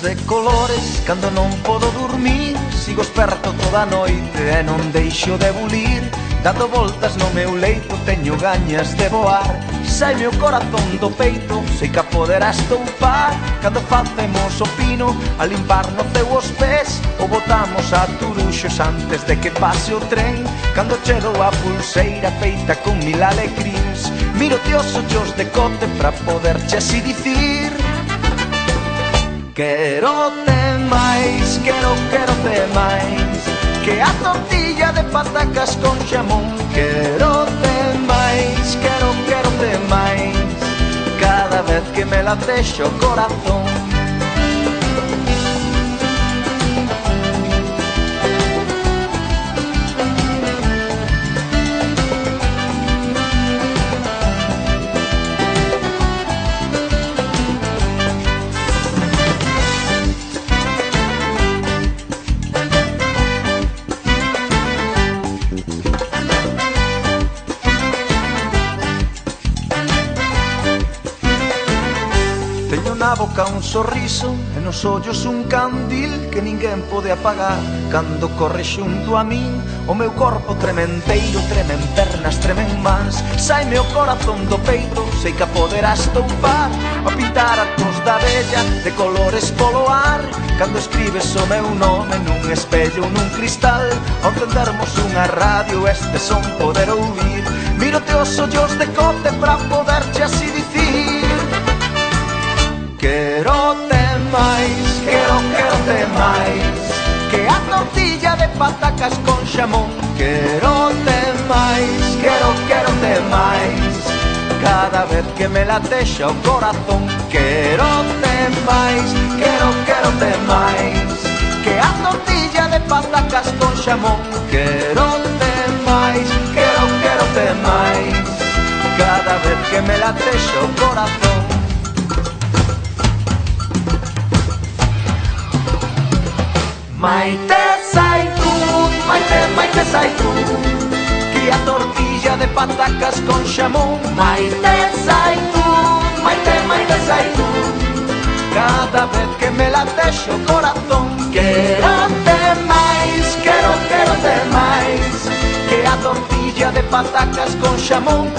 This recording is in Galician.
de colores. Cando non podo dormir, sigo esperto toda a noite e non deixo de bulir. Dando voltas no meu leito, teño gañas de voar. Saime o corazón do peito, sei que a poderás toupar. Cando facemos o pino, a limpar no teu os pés, ou botamos a turuxos antes de que pase o tren. Cando che dou a pulseira feita con mil alecrins, miro-te os ollos de cote pra poderche así dicir: quero-te máis, quero-te máis que a tortilla de patacas con xamón. Quero-te máis, quero-te máis cada vez que me latexa o corazón. Na boca un sorriso e nos ollos un candil que ninguén pode apagar. Cando corre xunto a min, o meu corpo trementeiro, tremen pernas, tremen mans. Saime o corazón do peito, sei que a poderás toupar. A pintar a cruz da bella de colores polo ar. Cando escribes o meu nome nun espello ou nun cristal, ao encendermos unha radio este son poder ouvir. Miro-te os ollos de cote pra poderche así dicir: quero-te máis, quero-te máis que a tortilla de patacas con xamón. Quero-te máis, quero-te máis cada vez que me latexa o corazón. Quero-te máis, quero-te máis que a tortilla de patacas con xamón. Quero-te máis, quero-te máis cada vez que me latexa o corazón. Maite Zaitun, Maite Zaitun, que a tortilla de patacas con xamón. Maite Zaitun, Maite Zaitun, cada vez que me latexa o corazón. Quero-te máis, quero-te máis que a tortilla de patacas con xamón.